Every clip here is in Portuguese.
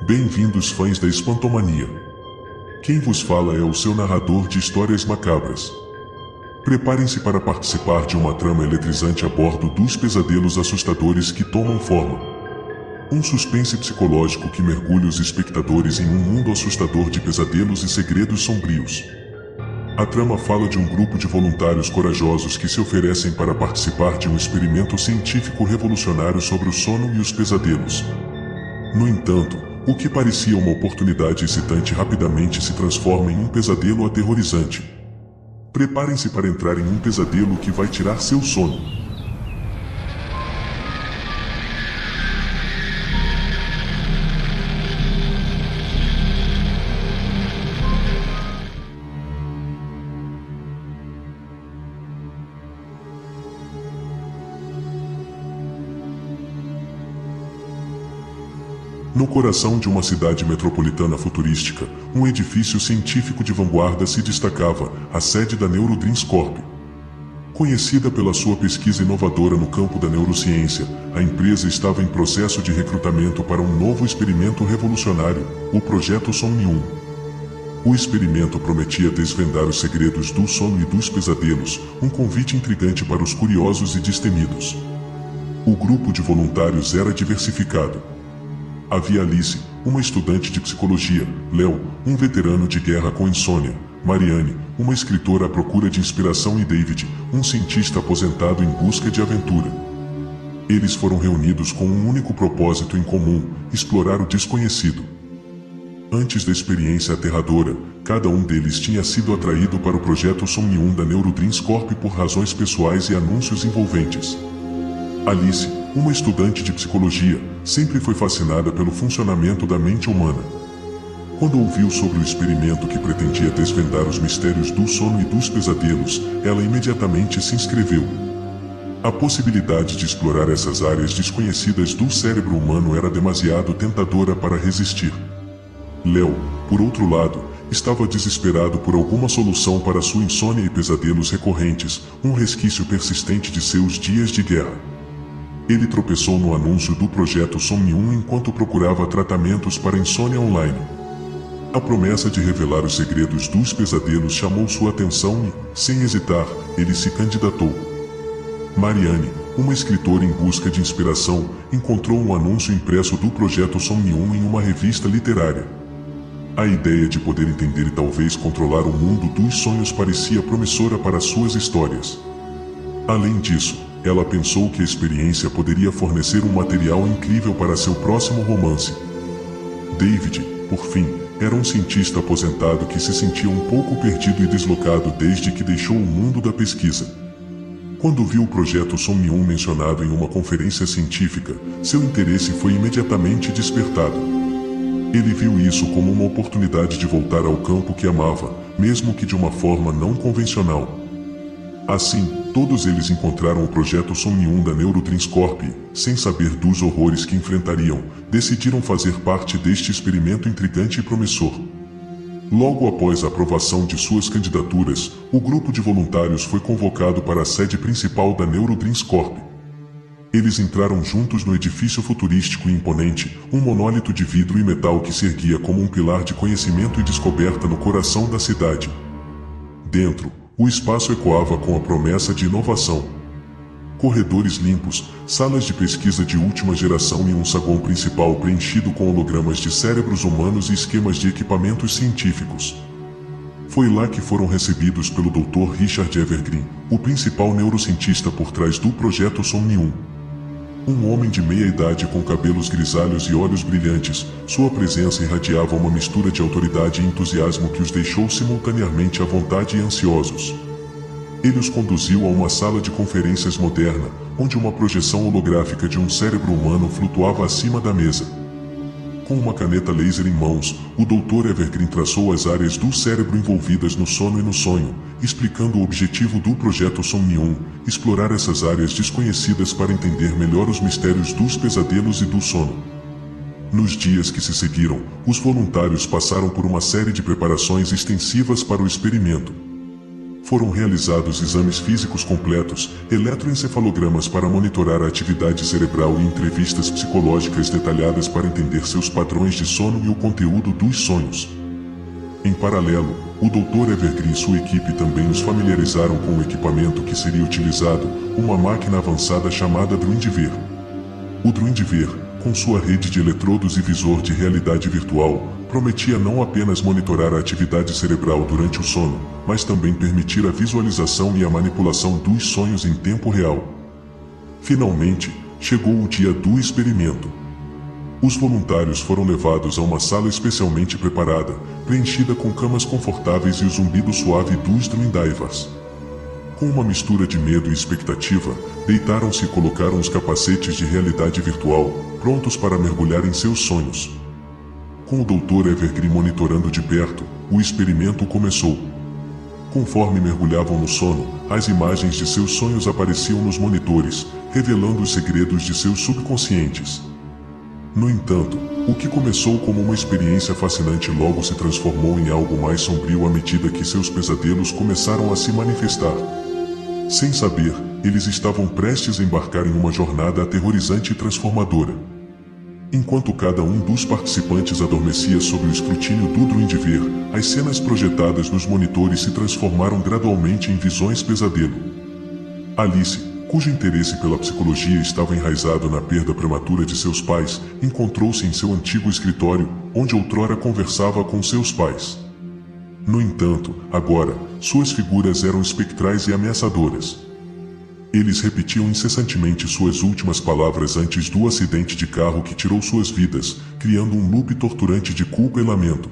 Bem-vindos, fãs da Espantomania. Quem vos fala é o seu narrador de histórias macabras. Preparem-se para participar de uma trama eletrizante a bordo dos pesadelos assustadores que tomam forma. Um suspense psicológico que mergulha os espectadores em um mundo assustador de pesadelos e segredos sombrios. A trama fala de um grupo de voluntários corajosos que se oferecem para participar de um experimento científico revolucionário sobre o sono e os pesadelos. No entanto, o que parecia uma oportunidade excitante rapidamente se transforma em um pesadelo aterrorizante. Preparem-se para entrar em um pesadelo que vai tirar seu sono. No coração de uma cidade metropolitana futurística, um edifício científico de vanguarda se destacava, a sede da Neurodreams Corp. Conhecida pela sua pesquisa inovadora no campo da neurociência, a empresa estava em processo de recrutamento para um novo experimento revolucionário, o Projeto Somnium. O experimento prometia desvendar os segredos do sono e dos pesadelos, um convite intrigante para os curiosos e destemidos. O grupo de voluntários era diversificado. Havia Alice, uma estudante de psicologia, Léo, um veterano de guerra com insônia, Marianne, uma escritora à procura de inspiração e David, um cientista aposentado em busca de aventura. Eles foram reunidos com um único propósito em comum: explorar o desconhecido. Antes da experiência aterradora, cada um deles tinha sido atraído para o projeto Somnium da Neurodreams Corp por razões pessoais e anúncios envolventes. Alice, uma estudante de psicologia, sempre foi fascinada pelo funcionamento da mente humana. Quando ouviu sobre o experimento que pretendia desvendar os mistérios do sono e dos pesadelos, ela imediatamente se inscreveu. A possibilidade de explorar essas áreas desconhecidas do cérebro humano era demasiado tentadora para resistir. Léo, por outro lado, estava desesperado por alguma solução para sua insônia e pesadelos recorrentes, um resquício persistente de seus dias de guerra. Ele tropeçou no anúncio do projeto Somnium enquanto procurava tratamentos para insônia online. A promessa de revelar os segredos dos pesadelos chamou sua atenção e, sem hesitar, ele se candidatou. Marianne, uma escritora em busca de inspiração, encontrou um anúncio impresso do projeto Somnium em uma revista literária. A ideia de poder entender e talvez controlar o mundo dos sonhos parecia promissora para suas histórias. Além disso, ela pensou que a experiência poderia fornecer um material incrível para seu próximo romance. David, por fim, era um cientista aposentado que se sentia um pouco perdido e deslocado desde que deixou o mundo da pesquisa. Quando viu o projeto Somnium mencionado em uma conferência científica, seu interesse foi imediatamente despertado. Ele viu isso como uma oportunidade de voltar ao campo que amava, mesmo que de uma forma não convencional. Assim, todos eles encontraram o projeto Somnium da Neurodreams Corp e, sem saber dos horrores que enfrentariam, decidiram fazer parte deste experimento intrigante e promissor. Logo após a aprovação de suas candidaturas, o grupo de voluntários foi convocado para a sede principal da Neurodreams Corp. Eles entraram juntos no edifício futurístico e imponente, um monólito de vidro e metal que se erguia como um pilar de conhecimento e descoberta no coração da cidade. Dentro, o espaço ecoava com a promessa de inovação. Corredores limpos, salas de pesquisa de última geração e um saguão principal preenchido com hologramas de cérebros humanos e esquemas de equipamentos científicos. Foi lá que foram recebidos pelo Dr. Richard Evergreen, o principal neurocientista por trás do projeto Somnium. Um homem de meia-idade com cabelos grisalhos e olhos brilhantes, sua presença irradiava uma mistura de autoridade e entusiasmo que os deixou simultaneamente à vontade e ansiosos. Ele os conduziu a uma sala de conferências moderna, onde uma projeção holográfica de um cérebro humano flutuava acima da mesa. Com uma caneta laser em mãos, o Dr. Evergreen traçou as áreas do cérebro envolvidas no sono e no sonho, explicando o objetivo do projeto Somnium: explorar essas áreas desconhecidas para entender melhor os mistérios dos pesadelos e do sono. Nos dias que se seguiram, os voluntários passaram por uma série de preparações extensivas para o experimento. foram realizados exames físicos completos, eletroencefalogramas para monitorar a atividade cerebral e entrevistas psicológicas detalhadas para entender seus padrões de sono e o conteúdo dos sonhos. Em paralelo, o Dr. Evergreen e sua equipe também os familiarizaram com o equipamento que seria utilizado, uma máquina avançada chamada Druidver. O Druidver, com sua rede de eletrodos e visor de realidade virtual, prometia não apenas monitorar a atividade cerebral durante o sono, mas também permitir a visualização e a manipulação dos sonhos em tempo real. Finalmente, chegou o dia do experimento. Os voluntários foram levados a uma sala especialmente preparada, preenchida com camas confortáveis e o zumbido suave dos Druidivers. Com uma mistura de medo e expectativa, deitaram-se e colocaram os capacetes de realidade virtual, prontos para mergulhar em seus sonhos. Com o Dr. Evergreen monitorando de perto, o experimento começou. Conforme mergulhavam no sono, as imagens de seus sonhos apareciam nos monitores, revelando os segredos de seus subconscientes. No entanto, o que começou como uma experiência fascinante logo se transformou em algo mais sombrio à medida que seus pesadelos começaram a se manifestar. Sem saber, eles estavam prestes a embarcar em uma jornada aterrorizante e transformadora. Enquanto cada um dos participantes adormecia sob o escrutínio do Druidver, as cenas projetadas nos monitores se transformaram gradualmente em visões pesadelo. Alice, cujo interesse pela psicologia estava enraizado na perda prematura de seus pais, encontrou-se em seu antigo escritório, onde outrora conversava com seus pais. No entanto, agora, suas figuras eram espectrais e ameaçadoras. Eles repetiam incessantemente suas últimas palavras antes do acidente de carro que tirou suas vidas, criando um loop torturante de culpa e lamento.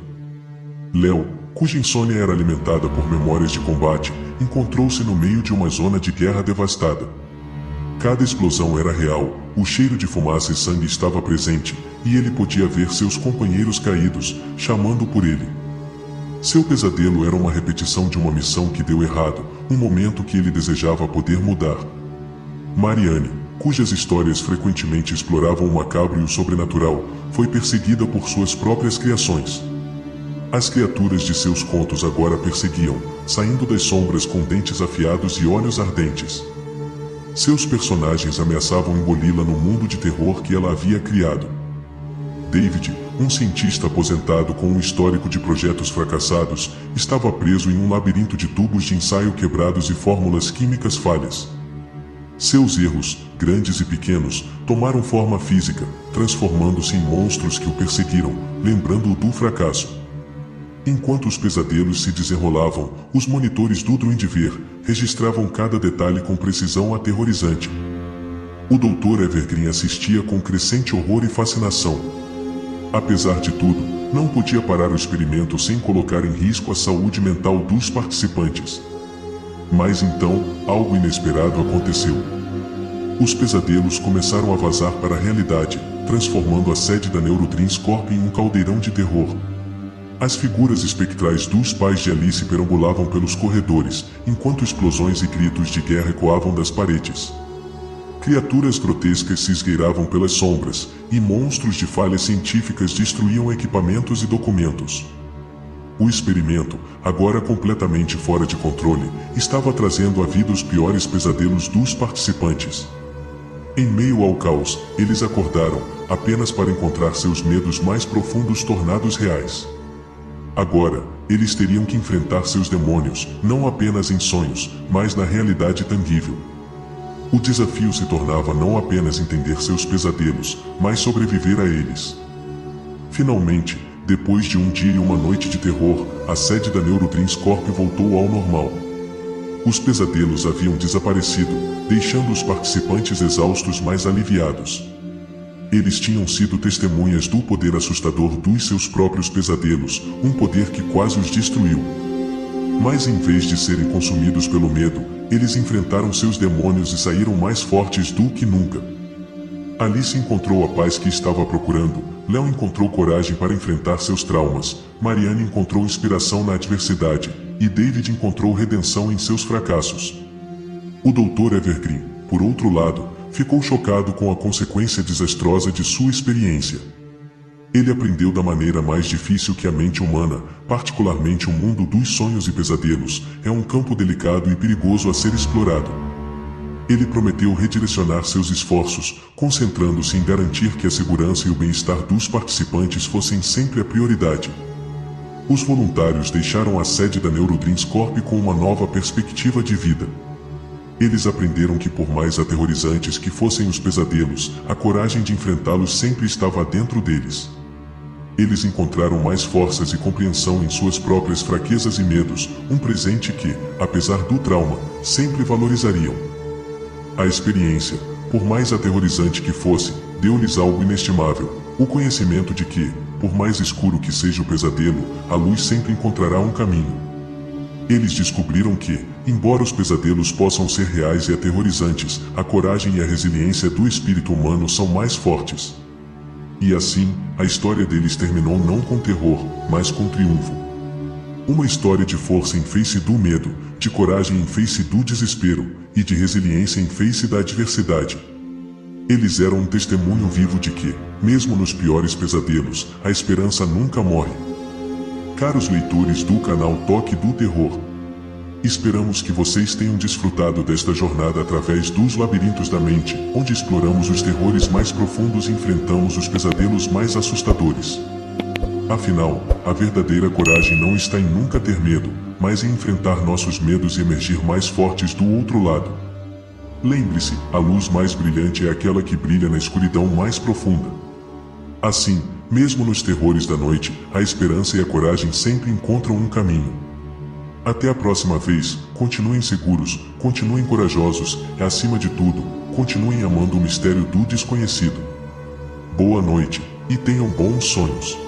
Léo, cuja insônia era alimentada por memórias de combate, encontrou-se no meio de uma zona de guerra devastada. Cada explosão era real, o cheiro de fumaça e sangue estava presente, e ele podia ver seus companheiros caídos, chamando por ele. Seu pesadelo era uma repetição de uma missão que deu errado, um momento que ele desejava poder mudar. Marianne, cujas histórias frequentemente exploravam o macabro e o sobrenatural, foi perseguida por suas próprias criações. As criaturas de seus contos agora perseguiam, saindo das sombras com dentes afiados e olhos ardentes. Seus personagens ameaçavam engoli-la no mundo de terror que ela havia criado. David, um cientista aposentado com um histórico de projetos fracassados, estava preso em um labirinto de tubos de ensaio quebrados e fórmulas químicas falhas. Seus erros, grandes e pequenos, tomaram forma física, transformando-se em monstros que o perseguiram, lembrando-o do fracasso. Enquanto os pesadelos se desenrolavam, os monitores do Druidver registravam cada detalhe com precisão aterrorizante. O Dr. Evergreen assistia com crescente horror e fascinação. Apesar de tudo, não podia parar o experimento sem colocar em risco a saúde mental dos participantes. Mas então, algo inesperado aconteceu. Os pesadelos começaram a vazar para a realidade, transformando a sede da Neurodreams Corp em um caldeirão de terror. As figuras espectrais dos pais de Alice perambulavam pelos corredores, enquanto explosões e gritos de guerra ecoavam das paredes. Criaturas grotescas se esgueiravam pelas sombras, e monstros de falhas científicas destruíam equipamentos e documentos. O experimento, agora completamente fora de controle, estava trazendo à vida os piores pesadelos dos participantes. Em meio ao caos, eles acordaram, apenas para encontrar seus medos mais profundos tornados reais. Agora, eles teriam que enfrentar seus demônios, não apenas em sonhos, mas na realidade tangível. O desafio se tornava não apenas entender seus pesadelos, mas sobreviver a eles. Finalmente, depois de um dia e uma noite de terror, a sede da Neurodreams Corp voltou ao normal. Os pesadelos haviam desaparecido, deixando os participantes exaustos mas aliviados. Eles tinham sido testemunhas do poder assustador dos seus próprios pesadelos, um poder que quase os destruiu. Mas em vez de serem consumidos pelo medo, eles enfrentaram seus demônios e saíram mais fortes do que nunca. Alice encontrou a paz que estava procurando, Léo encontrou coragem para enfrentar seus traumas, Marianne encontrou inspiração na adversidade, e David encontrou redenção em seus fracassos. O Dr. Evergreen, por outro lado, ficou chocado com a consequência desastrosa de sua experiência. Ele aprendeu da maneira mais difícil que a mente humana, particularmente o mundo dos sonhos e pesadelos, é um campo delicado e perigoso a ser explorado. Ele prometeu redirecionar seus esforços, concentrando-se em garantir que a segurança e o bem-estar dos participantes fossem sempre a prioridade. Os voluntários deixaram a sede da Neurodreams Corp com uma nova perspectiva de vida. Eles aprenderam que, por mais aterrorizantes que fossem os pesadelos, a coragem de enfrentá-los sempre estava dentro deles. Eles encontraram mais forças e compreensão em suas próprias fraquezas e medos, um presente que, apesar do trauma, sempre valorizariam. A experiência, por mais aterrorizante que fosse, deu-lhes algo inestimável, o conhecimento de que, por mais escuro que seja o pesadelo, a luz sempre encontrará um caminho. Eles descobriram que, embora os pesadelos possam ser reais e aterrorizantes, a coragem e a resiliência do espírito humano são mais fortes. E assim, a história deles terminou não com terror, mas com triunfo. Uma história de força em face do medo, de coragem em face do desespero, e de resiliência em face da adversidade. Eles eram um testemunho vivo de que, mesmo nos piores pesadelos, a esperança nunca morre. Caros leitores do canal Toque do Terror, esperamos que vocês tenham desfrutado desta jornada através dos labirintos da mente, onde exploramos os terrores mais profundos e enfrentamos os pesadelos mais assustadores. Afinal, a verdadeira coragem não está em nunca ter medo, mas em enfrentar nossos medos e emergir mais fortes do outro lado. Lembre-se, a luz mais brilhante é aquela que brilha na escuridão mais profunda. Assim, mesmo nos terrores da noite, a esperança e a coragem sempre encontram um caminho. Até a próxima vez, continuem seguros, continuem corajosos e, acima de tudo, continuem amando o mistério do desconhecido. Boa noite, e tenham bons sonhos.